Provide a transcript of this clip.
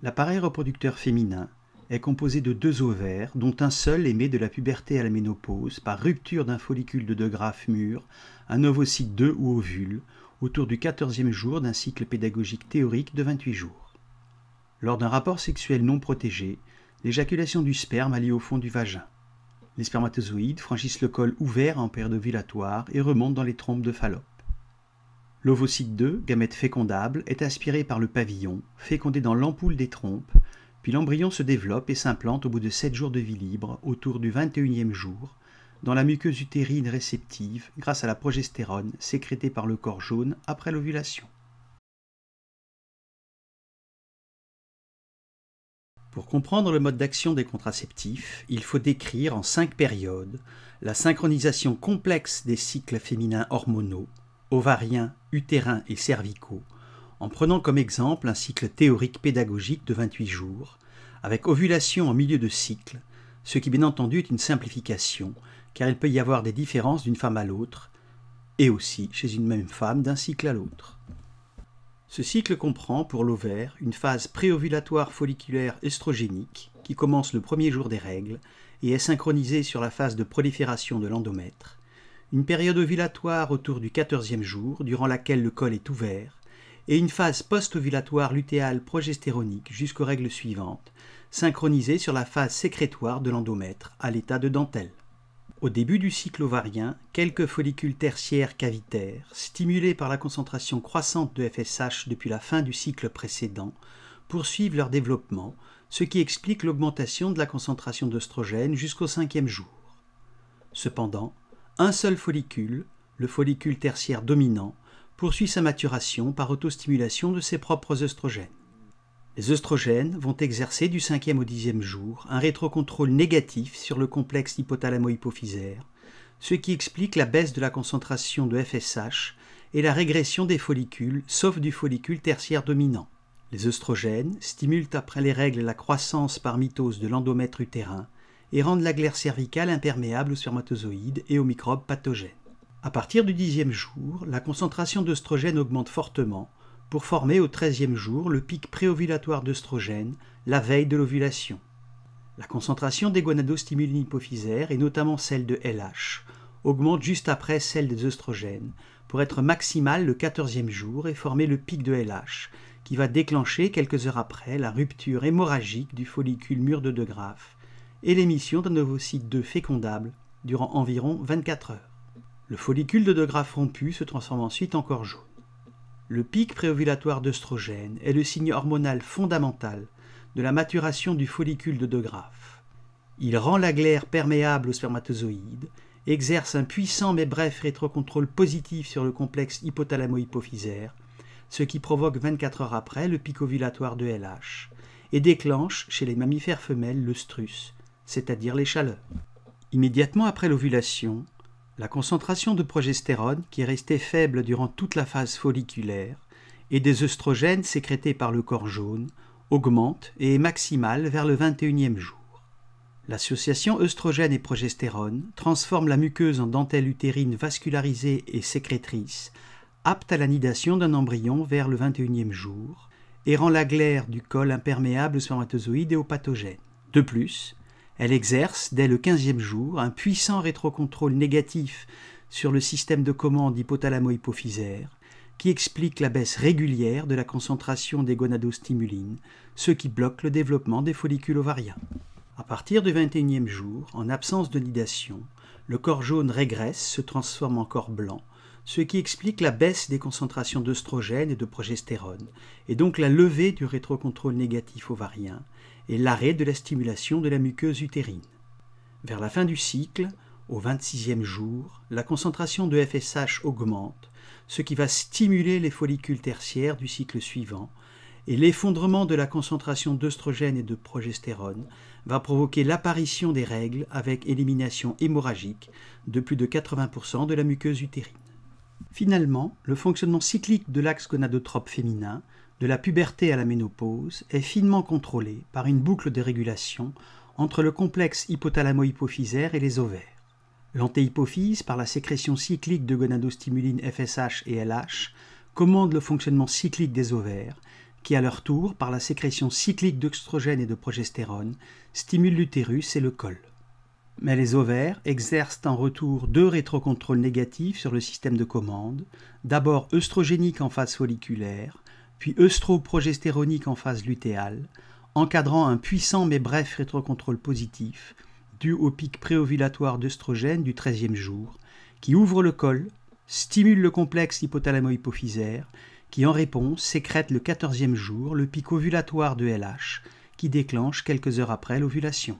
L'appareil reproducteur féminin est composé de deux ovaires, dont un seul émet de la puberté à la ménopause par rupture d'un follicule de De Graaf mûr, un ovocyte 2 ou ovule, autour du 14e jour d'un cycle pédagogique théorique de 28 jours. Lors d'un rapport sexuel non protégé, l'éjaculation du sperme a lieu au fond du vagin. Les spermatozoïdes franchissent le col ouvert en période ovulatoire et remontent dans les trompes de Fallope. L'ovocyte 2, gamète fécondable, est aspiré par le pavillon, fécondé dans l'ampoule des trompes, puis l'embryon se développe et s'implante au bout de 7 jours de vie libre, autour du 21e jour, dans la muqueuse utérine réceptive grâce à la progestérone sécrétée par le corps jaune après l'ovulation. Pour comprendre le mode d'action des contraceptifs, il faut décrire en 5 périodes la synchronisation complexe des cycles féminins hormonaux, ovariens, utérins et cervicaux, en prenant comme exemple un cycle théorique pédagogique de 28 jours, avec ovulation en milieu de cycle, ce qui bien entendu est une simplification, car il peut y avoir des différences d'une femme à l'autre, et aussi chez une même femme d'un cycle à l'autre. Ce cycle comprend pour l'ovaire une phase préovulatoire folliculaire œstrogénique qui commence le premier jour des règles et est synchronisée sur la phase de prolifération de l'endomètre, une période ovulatoire autour du 14e jour durant laquelle le col est ouvert, et une phase post-ovulatoire lutéale progestéronique jusqu'aux règles suivantes, synchronisée sur la phase sécrétoire de l'endomètre à l'état de dentelle. Au début du cycle ovarien, quelques follicules tertiaires cavitaires, stimulés par la concentration croissante de FSH depuis la fin du cycle précédent, poursuivent leur développement, ce qui explique l'augmentation de la concentration d'œstrogène jusqu'au 5e jour. Cependant, un seul follicule, le follicule tertiaire dominant, poursuit sa maturation par autostimulation de ses propres œstrogènes. Les œstrogènes vont exercer du 5e au 10e jour un rétrocontrôle négatif sur le complexe hypothalamo-hypophysaire, ce qui explique la baisse de la concentration de FSH et la régression des follicules, sauf du follicule tertiaire dominant. Les œstrogènes stimulent après les règles la croissance par mitose de l'endomètre utérin et rendent la glaire cervicale imperméable aux spermatozoïdes et aux microbes pathogènes. À partir du 10e jour, la concentration d'œstrogènes augmente fortement pour former au 13e jour le pic préovulatoire d'œstrogène la veille de l'ovulation. La concentration des gonadostimulines hypophysaires, et notamment celle de LH, augmente juste après celle des œstrogènes pour être maximale le 14e jour et former le pic de LH qui va déclencher quelques heures après la rupture hémorragique du follicule mûr de De Graaf et l'émission d'un ovocyte 2 fécondable durant environ 24 heures. Le follicule de De Graaf rompu se transforme ensuite en corps jaune. Le pic préovulatoire d'œstrogène est le signe hormonal fondamental de la maturation du follicule de De Graaf. Il rend la glaire perméable aux spermatozoïdes, exerce un puissant mais bref rétrocontrôle positif sur le complexe hypothalamo-hypophysaire, ce qui provoque 24 heures après le pic ovulatoire de LH, et déclenche chez les mammifères femelles le strus, c'est-à-dire les chaleurs. Immédiatement après l'ovulation, la concentration de progestérone, qui est restée faible durant toute la phase folliculaire, et des œstrogènes sécrétés par le corps jaune, augmente et est maximale vers le 21e jour. L'association œstrogène et progestérone transforme la muqueuse en dentelle utérine vascularisée et sécrétrice, apte à l'anidation d'un embryon vers le 21e jour, et rend la glaire du col imperméable aux spermatozoïdes et aux pathogènes. De plus, elle exerce, dès le 15e jour, un puissant rétrocontrôle négatif sur le système de commande hypothalamo-hypophysaire qui explique la baisse régulière de la concentration des gonadostimulines, ce qui bloque le développement des follicules ovariens. À partir du 21e jour, en absence de nidation, le corps jaune régresse, se transforme en corps blanc, ce qui explique la baisse des concentrations d'œstrogène et de progestérone, et donc la levée du rétrocontrôle négatif ovarien, et l'arrêt de la stimulation de la muqueuse utérine. Vers la fin du cycle, au 26e jour, la concentration de FSH augmente, ce qui va stimuler les follicules tertiaires du cycle suivant, et l'effondrement de la concentration d'œstrogène et de progestérone va provoquer l'apparition des règles avec élimination hémorragique de plus de 80% de la muqueuse utérine. Finalement, le fonctionnement cyclique de l'axe gonadotrope féminin, de la puberté à la ménopause, est finement contrôlé par une boucle de régulation entre le complexe hypothalamo-hypophysaire et les ovaires. L'antéhypophyse, par la sécrétion cyclique de gonadostimulines FSH et LH, commande le fonctionnement cyclique des ovaires, qui à leur tour, par la sécrétion cyclique d'œstrogène et de progestérone, stimulent l'utérus et le col. Mais les ovaires exercent en retour deux rétrocontrôles négatifs sur le système de commande, d'abord œstrogénique en phase folliculaire, puis œstroprogestéronique en phase lutéale, encadrant un puissant mais bref rétrocontrôle positif, dû au pic préovulatoire d'œstrogène du 13e jour, qui ouvre le col, stimule le complexe hypothalamo-hypophysaire, qui en réponse sécrète le 14e jour le pic ovulatoire de LH, qui déclenche quelques heures après l'ovulation.